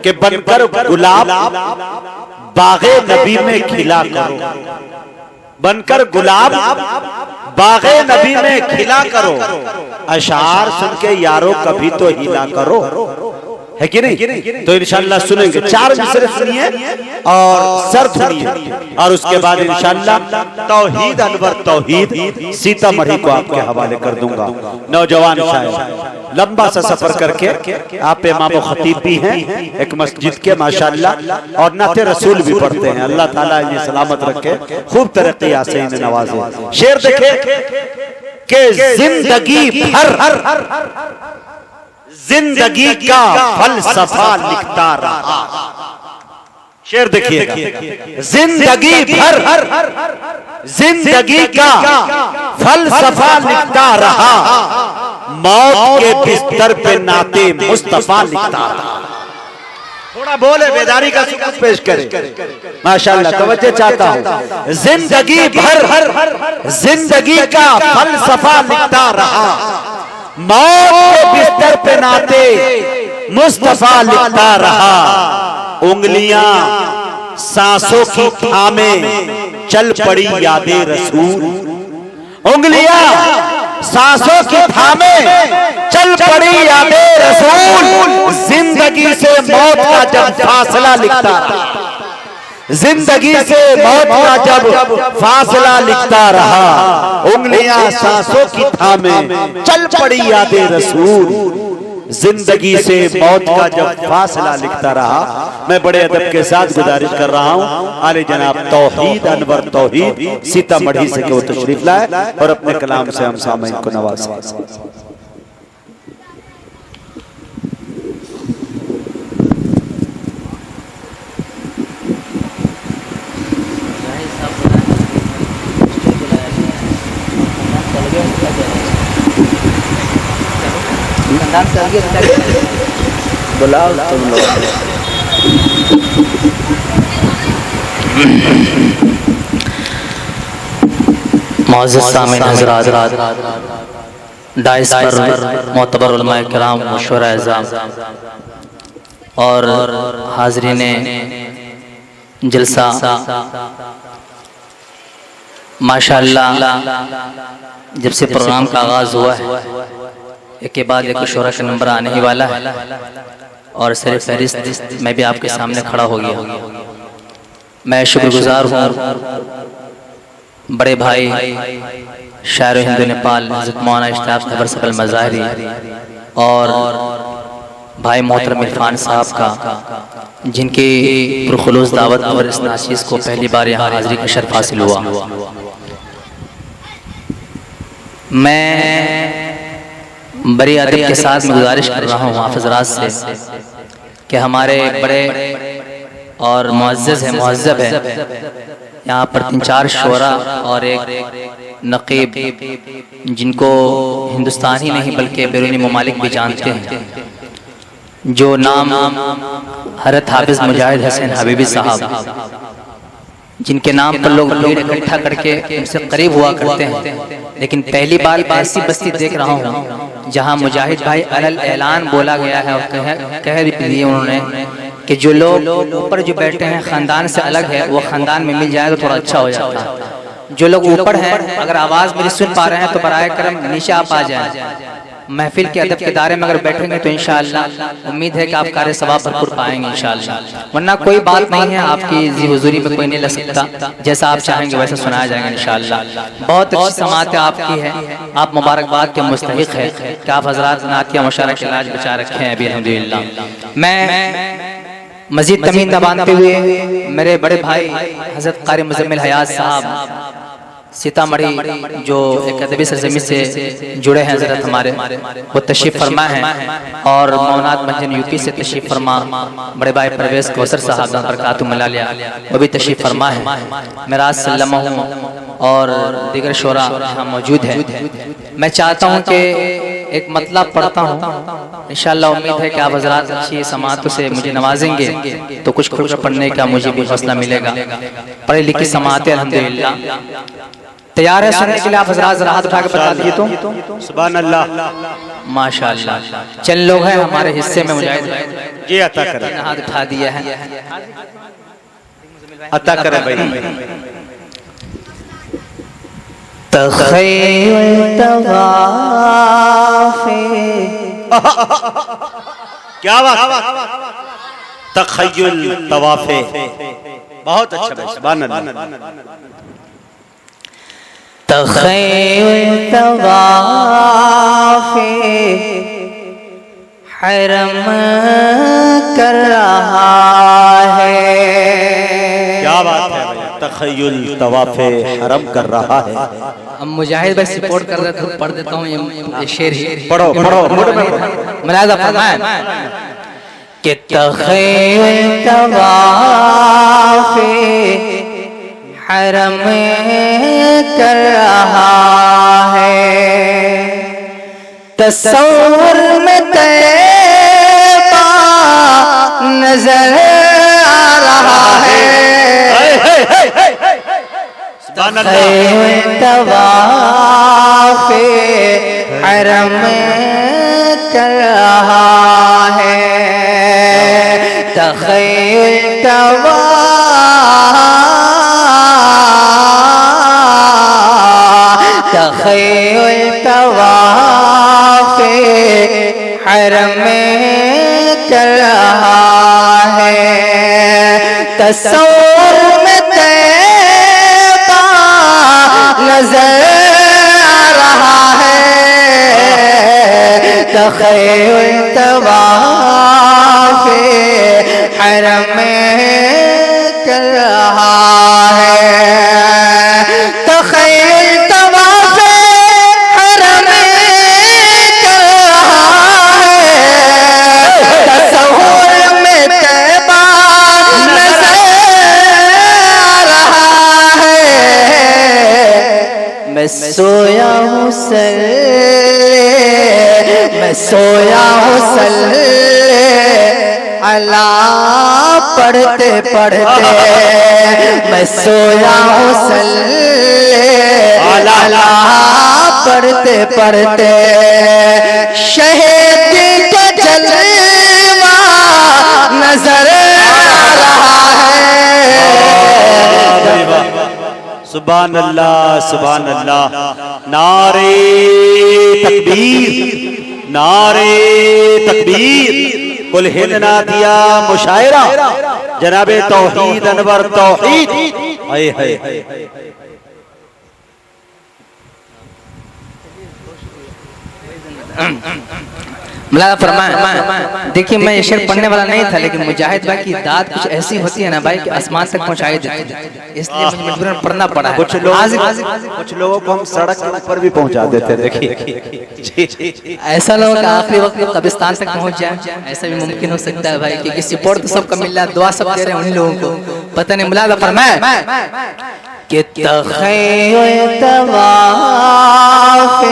कि बनकर गुलाब बागे नबी में खिला करो, बनकर गुलाब बागे नबी में खिला करो, अशार सुन के यारो कभी तो हिला करो, है कि नहीं? तो इंशाअल्लाह सुनेंगे, 4 मिसरे सुनिए और सर सुनिए, और उसके बाद इंशाअल्लाह तौहीद अनवर तौहीद सीतामढ़ी को आपके हवाले कर दूंगा। नौजवान शायर लंबा सा सफर करके, आप इमाम खतीब भी हैं एक मस्जिद के माशाअल्लाह, और नाते रसूल भी पढ़ते हैं। अल्लाह ताला इन्हें सलामत रखे, खूब तरक्की से इन्हें नवाजे। शेर देखे कि जिंदगी भर जिंदगी का फलसफा लिखता रहा। शेर देखिएगा, जिंदगी भर जिंदगी का फलसफा लिखता रहा, मौत के बिस्तर पे नाते मुस्तफा लिखता रहा। थोड़ा बोले, बेदारी का सुकून पेश करे माशाअल्लाह, तवज्जो चाहता हूं। जिंदगी भर जिंदगी का फलसफा लिखता रहा, मौत के बिस्तर पे नाते मुस्तफा लिखता रहा, उंगलियां सांसों की थामे चल पड़ी यादे रसूल, उंगलियां सांसों की थामे चल पड़ी यादे रसूल, जिंदगी से मौत का जब फासला लिखता रहा, जिंदगी से मौत का जब फासला लिखता रहा, उंगलियां सांसों की थामे चल पड़ी यादे रसूल, जिंदगी से मौत का जब फासला लिखता रहा। मैं बड़े अदब के साथ गुजारिश कर रहा हूं, आले जनाब तौहीद अनवर तौहीद सीतामढ़ी से वो तशरीफ लाए और अपने कलाम से हम सामईन को नवाजें। बुलाओ तुम लोग। मुअज़्ज़िज़ सामीन हज़रात, डाइस पर मोतबर उलमाए किराम, मशवरा एज़ाम और हाज़रीने जलसा, माशाअल्लाह जब से प्रोग्राम का आगाज़ हुआ है, एक के बाद एक शोरा का नंबर आने ही वाला है, और सर फहरिस्त मैं भी आपके सामने खड़ा हो गया। मैं शुक्रगुजार हूँ बड़े भाई शायर हिंदू नेपाल हज़रत मौलाना इश्तियाक़ खबर सकल मज़ाहरी और भाई मोहतरम इरफान साहब का, जिनकी पुरखुलूस दावत और इस नाशीज़ को पहली बार यहाँ हाज़िरी का शर्फ हासिल हुआ। मैं बड़ी अदब के साथ में गुजारिश कर रहा हूँ आप हज़रात से कि हमारे बड़े और मुअज़्ज़िज़ है, मुहज़्ज़ब है, यहाँ पर 3-4 शोरा और एक नक़ीब, जिनको हिंदुस्तान ही नहीं बल्कि बैरूनी ममालिक भी जानते हैं, जो नाम हज़रत हाफ़िज़ मुजाहिद हसन हबीबी साहब, जिनके नाम पर लोग भीड़ इकट्ठा करके उनसे करीब हुआ करते हैं। लेकिन पहली बार ऐसी बस्ती देख रहा हूँ जहाँ मुजाहिद भाई अलल ऐलान बोला गया है और कह दिए उन्होंने कि जो लोग ऊपर जो बैठे हैं ख़ानदान से अलग है, वो ख़ानदान में मिल जाए तो थोड़ा अच्छा हो जाता है। जो लोग ऊपर हैं, अगर आवाज़ मेरी सुन पा रहे हैं तो बराए करम नीचे आप आ जाए। महफिल के अदब के दायरे में अगर बैठेंगे तो इंशाअल्लाह उम्मीद है कि आप कार्य सवाब भरपूर पाएंगे इंशाअल्लाह, वरना कोई बात नहीं है, आपकी जी हुजूरी में कोई नहीं लग सकता, जैसा आप चाहेंगे वैसा सुनाया जाएगा इंशाअल्लाह। बहुत अच्छी समात आपकी है, आप मुबारकबाद के मुस्तहिक है कि आप हज़रात नातिया मुशारा के इलाज बचा रखे हैं अभी अल्हम्दुलिल्लाह। मैं मजीद तमीज़ दबाते हुए मेरे बड़े भाई हज़रत क़ारी मुज़म्मिल हयात साहब सीतामढ़ी, जो एक अदबी सरजमी से जुड़े हैं हज़रत हमारे, वो तशरीफ़ फरमा हैं, और मौनात मंजन यूपी से तशरीफ़ फरमा बड़े भाई परवेज़ कौसर साहब बरकातुहु मलालिया, वो भी तशरीफ़ फरमा है। मेराज सल्लमा हूँ और दीगर शोरा यहाँ मौजूद है। मैं चाहता हूँ कि एक मतलब पढ़ता हूँ, इंशाअल्लाह उम्मीद है कि आप हज़रात अच्छी समातों से मुझे नवाजेंगे तो कुछ खुश पढ़ने का मुझे भी हौसला मिलेगा। पढ़ी लिखी समातें अल्हम्दुलिल्लाह तैयार है सुनने के लिए? आप हजरात जरा हाथ उठा के बता दिए तो। सुभान अल्लाह, माशाअल्लाह। चंद लोग हैं हमारे हिस्से में मुजाहिद ये अता करे, हाथ उठा दिया है, अता करे भाई। तख़य्युल तवाफ़े, क्या बात, तख़य्युल तवाफ़े, बहुत अच्छा भाई, सुभान अल्लाह। तख़य्युल तवाफ़े हरम कर रहा है। क्या बात है भाई, तख़य्युल तवाफ़े हरम कर रहा है। अब मुजाहिद भाई सपोर्ट कर रहे थे, पढ़ देता हूँ ये शेर ही। पढ़ो पढ़ो, मुड़ में मुलाहिज़ा फरमाएं कि तख़य्युल तवाफ़े हरम कर रहा है। तस्सुर में तैबा नजर आ रहा है। तख़य्युल तवाफ़े हरम कर रहा है। तख़य्युल तख़य्युल तवाफ़े हरम कर रहा है। तस्सुर में तैबा नजर आ रहा है। तख़य्युल तवाफ़े हरम कर रहा है। तख़य्युल तवाफ़े हरम कर रहा है। तस्सुर में तैबा नज़र आ रहा है। मैं सोया हूँ मैं सोया हूँ अला पढ़ते पढ़ते। मैं सोया हूँ अला पढ़ते पढ़ते। शहीद का जलवा नजर आ रहा है। सुभान अल्लाह, सुभान अल्लाह। नारे तकबीर, नारे तकबीर। कुल हिंद ना दिया मुशायरा, जनाबे तौहीद अनवर तौहीद। हाय हाय, मुलाहिज़ा फरमाएं। देखिए मैं ये शेर पढ़ने वाला नहीं था, लेकिन मुजाहिद भाई की दाद कुछ ऐसी होती है ना भाई कि आसमान तक पहुंचाई देती है, इसलिए मुझे मजबूरन पढ़ना पड़ा है। कुछ लोगों को हम सड़क के ऊपर भी पहुंचा देते हैं। देखिए ऐसा लोगों का आखिरी वक्त में कब्रिस्तान तक पहुंच जाए, ऐसा भी मुमकिन हो सकता है भाई, क्योंकि सपोर्ट तो सबका मिल रहा है, दुआ सब दे रहे हैं उन्हीं लोगों को, पता नहीं। मुलाहिज़ा फरमाएं कि तख़य्युल तवाफ़े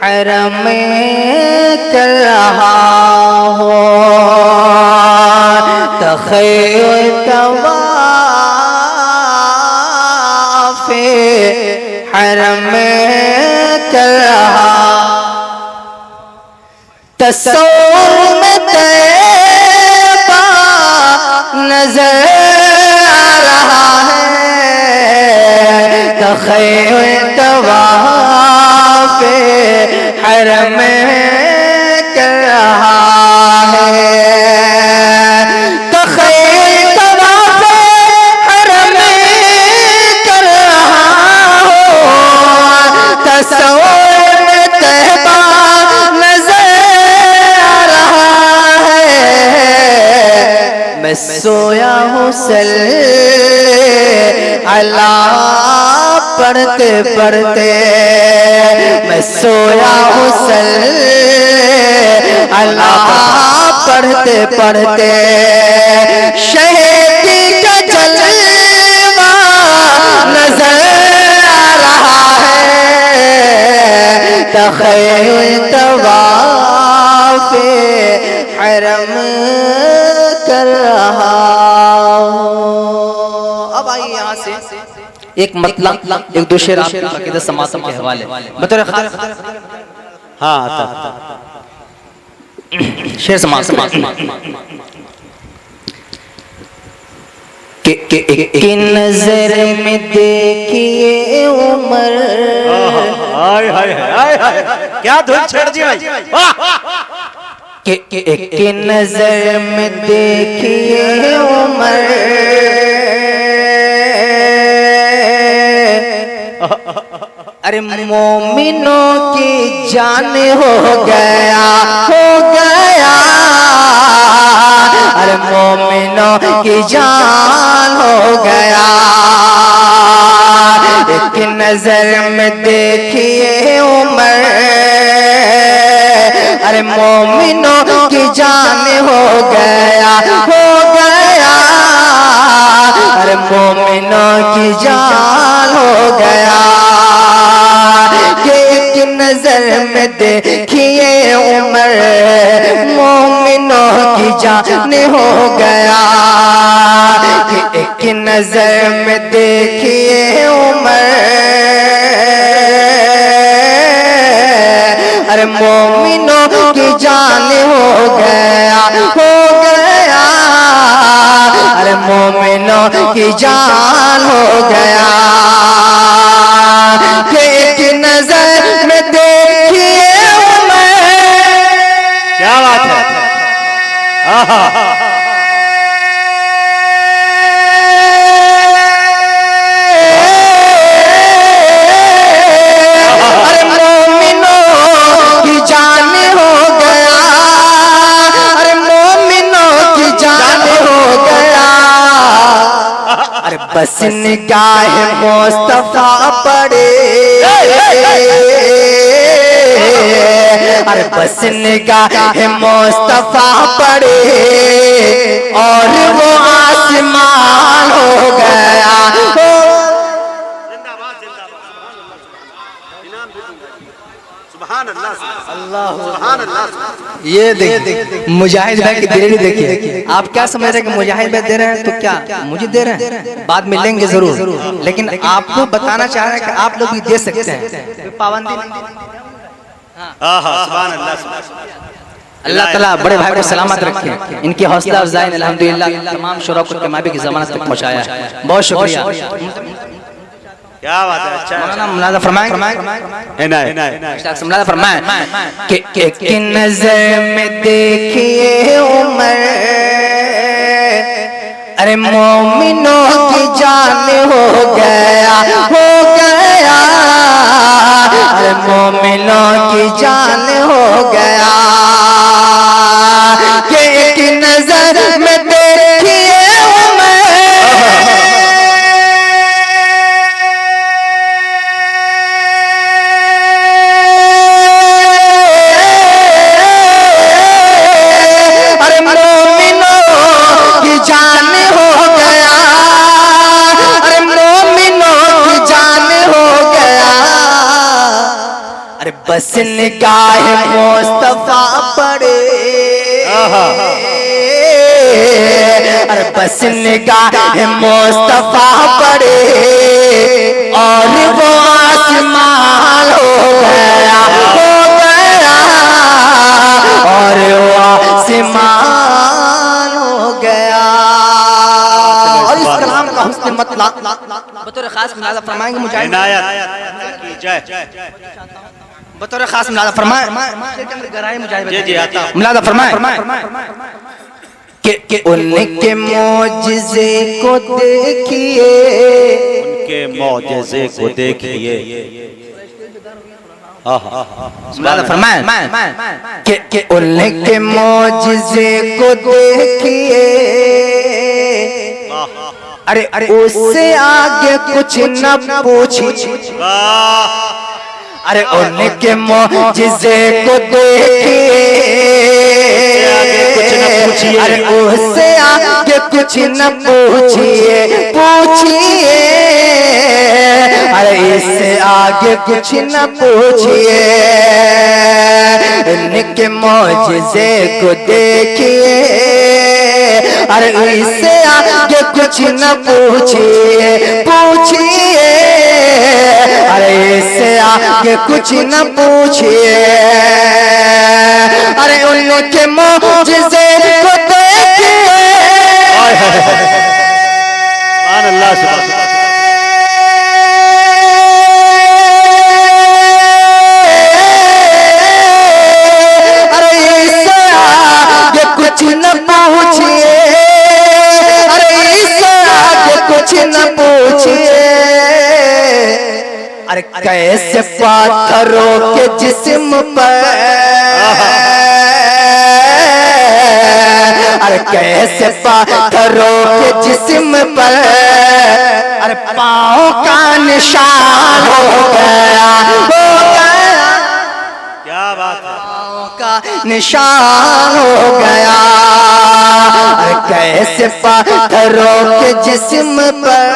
हरम कर रहा हो। तख़य्युल तवाफ़े हरम कर रहा। तस्सुर में तैबा नजर आ रहा है। तख़य्युल तवाफ़े हरम कर रहा है। तख़य्युल तवाफ़े हरम कर रहा हो। तस्सुर में तैबा नजर आ रहा है। मैं सोया हूँ अला पढ़ते पढ़ते। मैं सोया हूँ अल्लाह पढ़ते पढ़ते। शहीद का जलवा नजर आ रहा है। तख़य्युल तवाफ़े हरम कर रहा हूँ। अब आइए यहाँ से एक मतलब एक दूसरे अकीदत समातों के हवाले बतौर खास हाँ शेर समात के नजर में देखिए उमर, हाय हाय हाय हाय, क्या धुन छेड़ दी भाई, वाह के नजर में देखिए उमर, अरे मोमिनों की जान हो गया, अरे मोमिनों की जान हो गया, एक नजर में देखिए उमर, अरे मोमिनों की जान हो गया, अरे मोमिनों की जान हो गया, एक नजर में देखिए उमर, मोमिनों की जान हो गया, एक नजर में देखिए उमर, अरे मोमिनों की जान हो गया, अरे मोमिनों की जान हो गया, एक नजर में देखिए उमर, क्या बात है, आहा बस निगाह मुस्तफा पड़े, अरे बस निगाह मुस्तफा पड़े और वो आसमान हो गया, ये देखिए मुजाहिद भाई की दिलेरी देखिए, आप क्या समझ रहे हैं कि मुजाहिद भाई दे रहे हैं तो क्या मुझे दे रहे हैं, बाद में लेंगे जरूर, लेकिन आपको बताना चाह रहे हैं कि आप लोग भी दे सकते हैं, पाबंदी अल्लाह ताला बड़े भाई को सलामत रखे, इनकी हौसला अफजाई ने अल्हम्दुलिल्लाह तमाम शुरा को कमाबी की ज़मानत तक पहुंचाया, बहुत शुक्रिया, क्या बात है, अच्छा मुलाज़ा फरमाएं कि नजर में देखिए उमर, अरे मोमिनों की जान हो गया, अरे मोमिनों की जान हो गया, कि एक नजर में देखिए उमर, अरे मोमिनों की जान हो गया, अरे मोमिनों की जान हो गया, अरे बस निगाह मुस्तफा पड़े, अरे बस निगाह मुस्तफा पड़े और वो आसमान हो गया, और वो आसमान हो गया, और इस कलाम का हुस्न मतलब बतौर खास मुलाज़ा फरमाएंगे मुजाहिद की जय, बतौर खास मुलाज़ा फरमाएं, मुलाज़ा फरमाएं कि उनके मौजिज़े को देखिए, उनके मौजिज़े को देखिए, मुलाज़ा फरमाएं कि उनके मौजिज़े को देखिए, अरे उससे आगे कुछ न पूछिए, अरे उनके मौजिज़े को देखिए, अरे उससे आगे कुछ न पूछिए, अरे इससे आगे कुछ न पूछिए, इनके मौजिज़े को देखिए, अरे इससे आगे कुछ न पूछिए पूछिए, अरे इससे आगे कुछ न पूछिए, अरे उनके मोजिज़े को देखिए। सुभान अल्लाह, सुभान अल्लाह। कुछ न पूछिए, अरे इससे आगे कुछ न पूछिए, अरे कैसे पाथरों के जिस्म पर, अरे कैसे पाथरों के जिस्म पर, अरे पाँव का निशान हो गया, क्या बात है, का निशान हो गया, अरे कैसे पाथरों के जिस्म पर,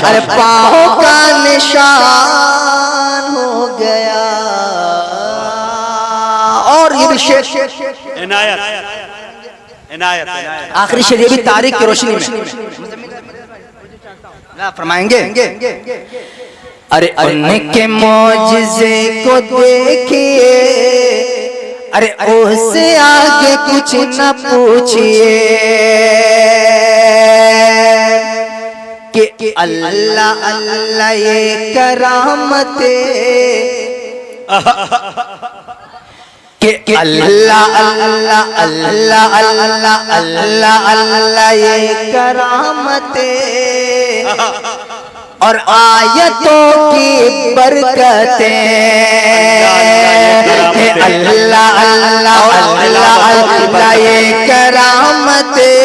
अरे पाँव का निशान हो गया। और ये भी शेर इनायत, इनायत, आखिरी शेर ये भी तारीख की रोशनी में फरमाएंगे। अरे उनके मौजिज़े को देखिए, अरे उससे आगे कुछ न पूछिए, कि अल्लाह अल्लाह ये करामते, कि अल्लाह अल्लाह अल्लाह अल्लाह अल्लाह अल्लाह ये करामते, और आयतों की बरकतें, अल्लाह अल्लाह अल्लाह अल्लाह ये करामतें,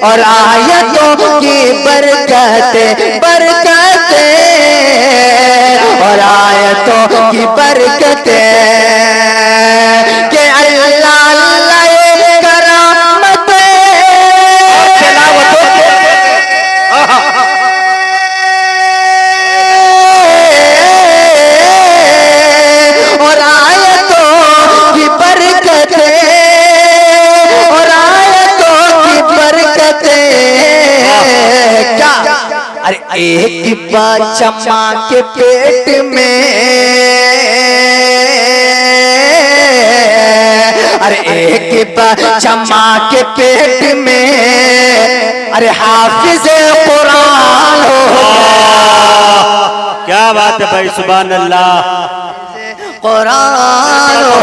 और आयतों की बरकतें बरकतें, और आयतों की बरकतें, के अल्लाह अल्लाह ये करामतें, और आयतों की बरकतें, और आयतों की बरकतें, क्या अरे एक बच्चा माँ के पेट में, अरे एक बच्चा माँ के पेट में, अरे हाफिज़ कुरान हो गया। क्या बात है भाई, सुभान अल्लाह, कुरान हो,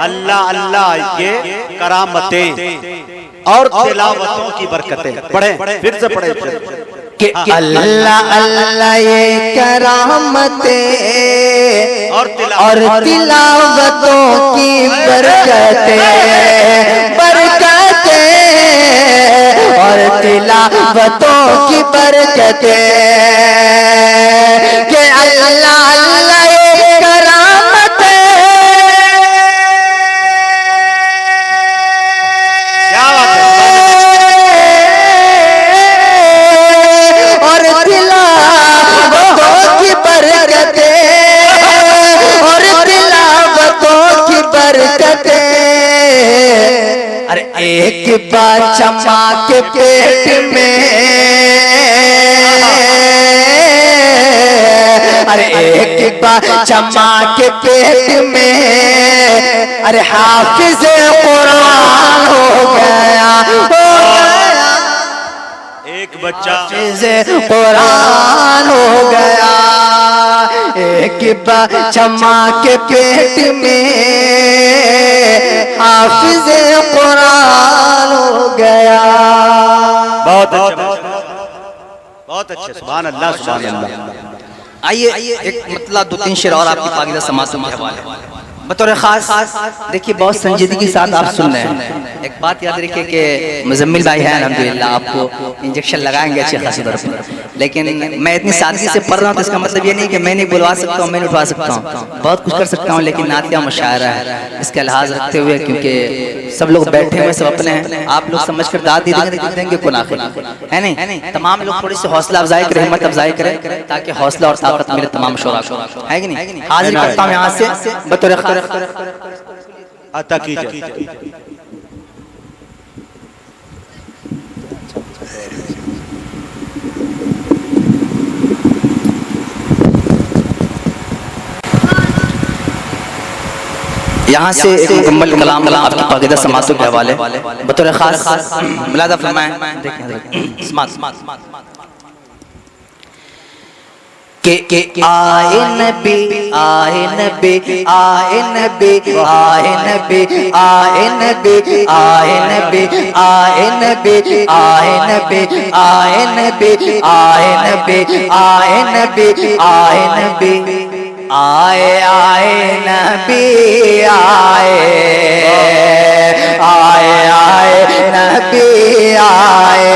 अल्लाह अल्लाह ये करामतें और तिलावतों की बरकतें। पढ़े, फिर से पढ़े, कि अल्लाह अल्लाह ये करामतें और तिलावतों की बरकतें बरकतें, और तिलावतों की बरकतें, कि अल्लाह अल्लाह ये करामतें। क्या बात है, अरे एक बच्चा माँ के पेट में, अरे एक बच्चा माँ के पेट में, अरे हाफिज़ कुरान हो गया, एक बच्चा हाफिज़ कुरान हो गया, एक बच्चा माँ के पेट में, हाफिज़ कुरान हो गया। बहुत अच्छा, बहुत अच्छे, सुभान अल्लाह, सुभान अल्लाह। आइए एक मतलब दो तीन शेर और आपकी पाकीज़ा समाज के हवाले बतौर खास। देखिए बहुत संजीदगी के साथ आप सुन रहे हैं। एक बात याद रखिए कि मुजम्मिल भाई हैं अल्हम्दुलिल्लाह, आपको इंजेक्शन लगाएंगे अच्छी खासी तरफ, लेकिन मैं इतनी सादगी से पढ़ रहा हूँ तो इसका मतलब ये नहीं कि मैं नहीं बुलवा सकता हूँ, मैं नहीं उठवा सकता हूँ, बहुत कुछ कर सकता हूँ, लेकिन नातिया मुशायरा है, इसका लिहाज रखते हुए, क्योंकि सब लोग बैठे हुए सब अपने हैं, आप लोग समझ कर दाद देंगे को ना है नहीं, तमाम लोग थोड़ी सी हौसला अफजाई करें, हिम्मत अफजाई करें, ताकि हौसला और ताकत मिले तमाम शोरा को, है कि नहीं। हाजिर करता हूँ यहाँ से बतौर अता कीजिए। यहाँ से एक मुकम्मल कलाम आपकी पाकीज़ा समातों के हवाले बतौर खास मुलादा फरमाएं। के आए नबी आए नबी आए नबी आए नबी आए नबी आए नबी आए नबी आए नबी आए नबी आए नबी आए नबी आए नबी आए आए नबी आए आए आए नबी आए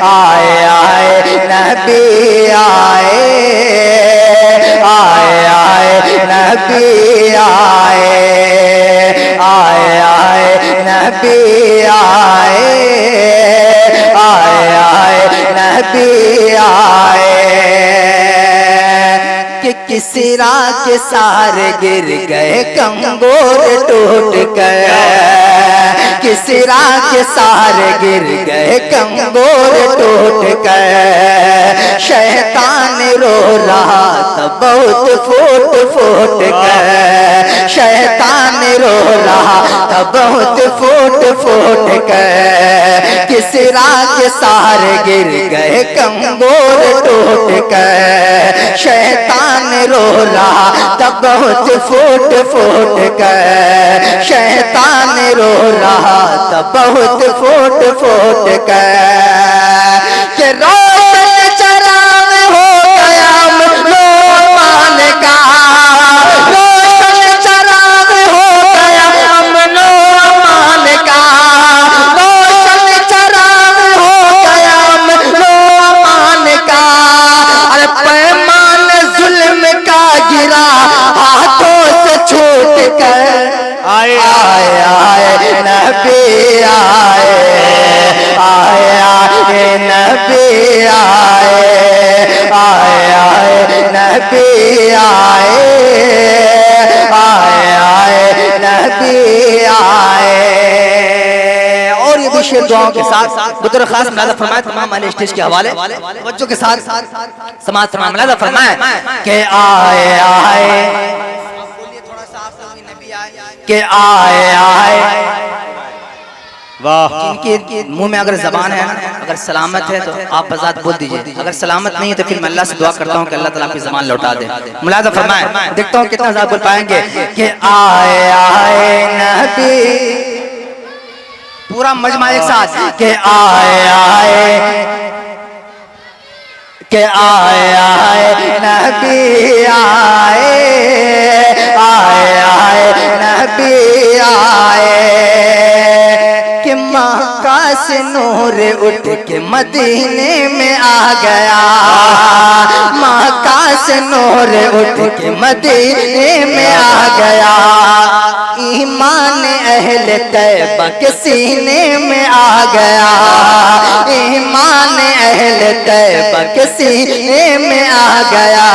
आए आए नबी आए आए आए नबी आए आए आए नबी आए आए आए नबी आए कि किसी रात के सारे गिर गए कंगोर टूट कर, किसी रात के सारे गिर गए कंगोर टूट कर, शैतान रो रहा था बहुत फूट फूट कर, शैतान रो रहा था बहुत फूट फूट कर, किसी रात के सारे गिर गए कंगोर टूट कर, शैतान रो रहा था बहुत फूट फूट कर, शैतान रो रहा था बहुत फूट फूट कर, कि रोशन चराग हो गया मान का, रोशन चराग हो गया मान का, रोशन चराग हो गया मान का, अरे पैमान जुल्म का गिरा हाथों से छूट कर, आए आए आए नबी आए आए आए नबी आए आए आए नबी आए आए आए नबी आए। और ये भी शेर दुआओं के साथ बुजुर्ग खास मुलाज़ा फरमाए तमाम अहले स्टेज के हवाले बच्चों के साथ समाज फरमाए मुलाज़ा फरमाए कि आए आए के आए आए। वाह, जिनके मुंह में अगर जबान है ना, अगर सलामत है तो आप आजाद बोल दीजिए, अगर सलामत नहीं है तो फिर मैं अल्लाह से दुआ करता हूँ कि अल्लाह ताला आपकी जबान लौटा दे। मुलाज़ा फरमाए, देखता हूँ कितना ज़्यादा बोल पाएंगे कि आए आए नबी, पूरा मजमा एक साथ कि आए आए के आए आए नबी आए आए आए नबी आए, कि मक्का से नूर उठ के मदीने में आ गया, मक्का से नूर उठ के मदीने में आ गया, ईमान अहले तैबा के सीने में आ गया, ईमान अहले तैबा के सीने में आ गया,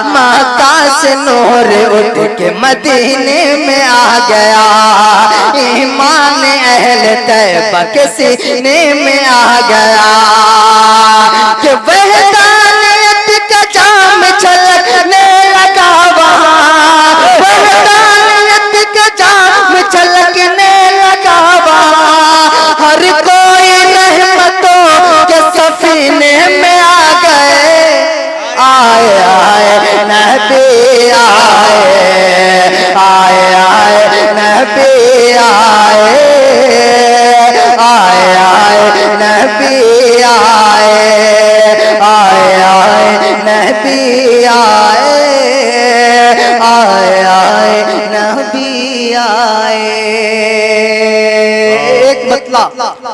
मक्का से नूर उठ के मदीने में आ गया, ईमान अहले तैबा के सीने में आ गया, कि वहदानियत का जाम छलकने लगा वहाँ, वहदानियत का जाम छलकने लगा वहाँ, हर कोई रहमतों के सफीने में आ गए, आए आए नबी आए आए आए नबी आए आए आए नबी आए आए आए नबी आए आए आए नबी आए। एक मतला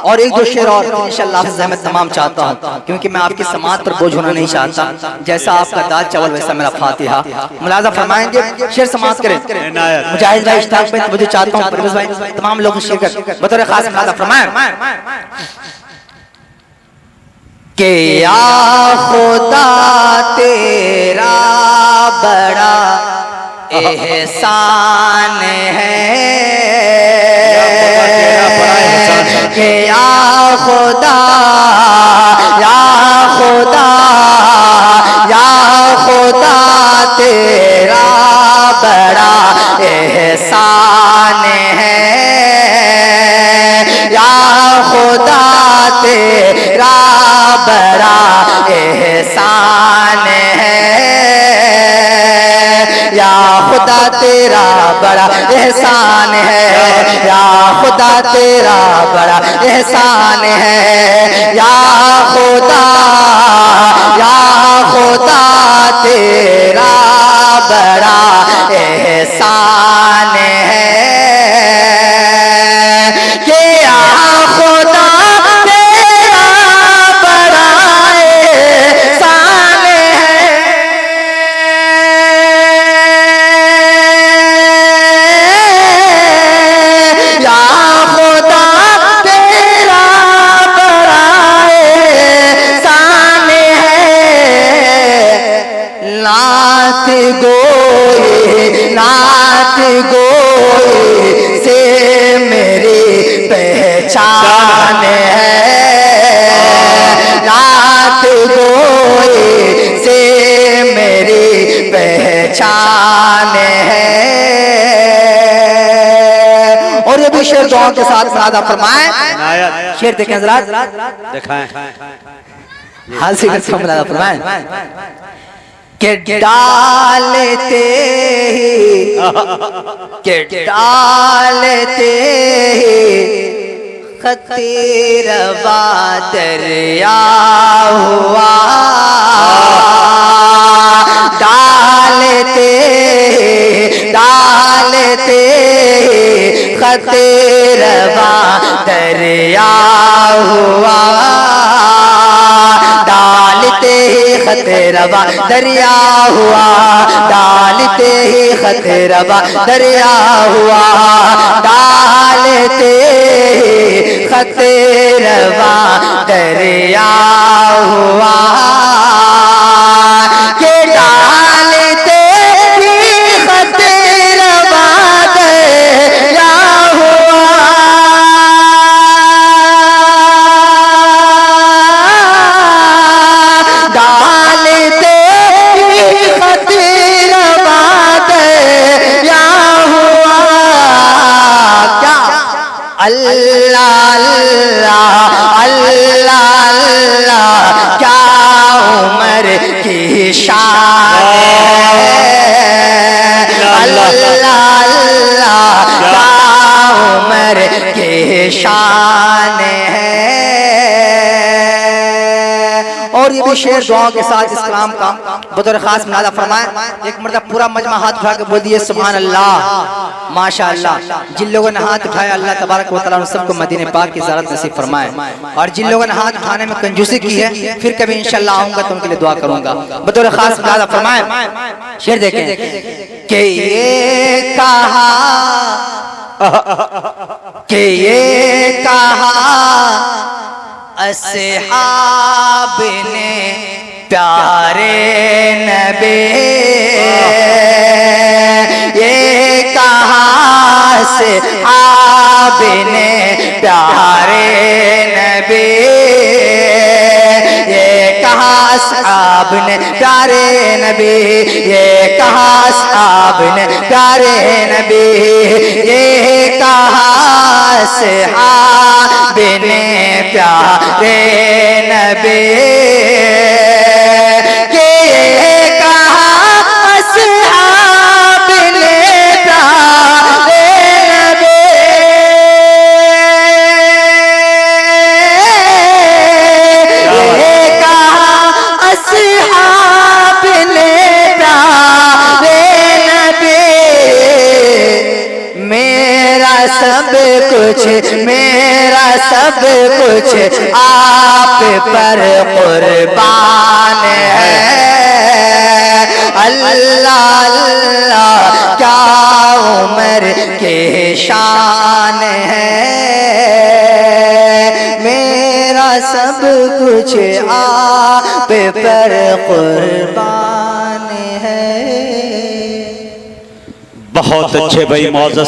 और एक दो शेर और इंशाअल्लाह मैं तमाम चाहता हूँ, क्योंकि मैं आपकी समाज पर बोझ होना नहीं चाहता, जैसा आपका दाल चावल वैसा मेरा फातिहा। मुलाज़ा फरमाएंगे, शेर समाज करें। मुजाहिद भाई इश्ताक भाई मुझे चाहता हूँ, परवेज़ भाई तमाम लोग शेर कर बतौर खास मुलाज़ा फरमाएं कि या खुदा तेरा बड़ा एहसान है, एहसान है, या खुदा तेरा बड़ा एहसान है, या खुदा तेरा बड़ा एहसान है, या खुदा तेरा बड़ा एहसान है, या खुदा तेरा बड़ा एहसान है, कि या खुदा तेरा बड़ा एहसान है, या खुदा तेरा बड़ा एहसान है, नात गोई से मेरी पहचान है, नात गोई से मेरी पहचान है। और ये भी शेर दुआ के साथ मुरादा फरमाएं। शेर देखें जरा, दिखाएं हाल से मुरादा फरमाएं के डालते ही खतीरवा दरिया हुआ, डालते खतीरवा दरिया हुआ, डालते ही खतरवा दरिया हुआ, डालते ही खतरवा दरिया हुआ, डालते ही खतरवा दरिया हुआ, के डालते ही खतरवा दरिया हुआ, अल्लाह अल्लाह अल्लाह अल्लाह क्या उम्र की शान है, अल्लाह अल्लाह क्या उम्र की शान है। और ये भी शेर दुआ के साथ इस कलाम का बतौर खास मुनादा फरमाएं। एक मर्तबा पूरा मजमा हाथ उठा के बोल दिए सुभान अल्लाह माशाअल्लाह। जिन लोगों ने हाथ उठाया अल्लाह तबारक व तआला उन सबको मदीने पाक की ज़ियारत नसीब फरमाए, और जिन लोगों ने हाथ उठाने में कंजूसी की है फिर कभी इंशाअल्लाह आऊंगा तो उनके लिए दुआ करूंगा। बतौर खास मुनादा फरमाएं। शेर देखें कि ये कहा अस्हाब ने प्यारे नबी, ये कहा अस्हाब ने प्यारे नबी, ये कहा अस्हाब ने प्यारे नबी, ये कहा अस्हाब ने प्यारे नबी, ये कहा अस्हाब ने प्यारे नबी, के कहा अस्हाब ने प्यारे नबी, ये कहा अस्हाब ने प्यारे नबी, मेरा सब कुछ आप पर कुर्बान है, अल्लाह अल्लाह क्या उम्र के शान है, मेरा सब कुछ आप पर कुर्बान है। बहुत अच्छे भाई मौजूद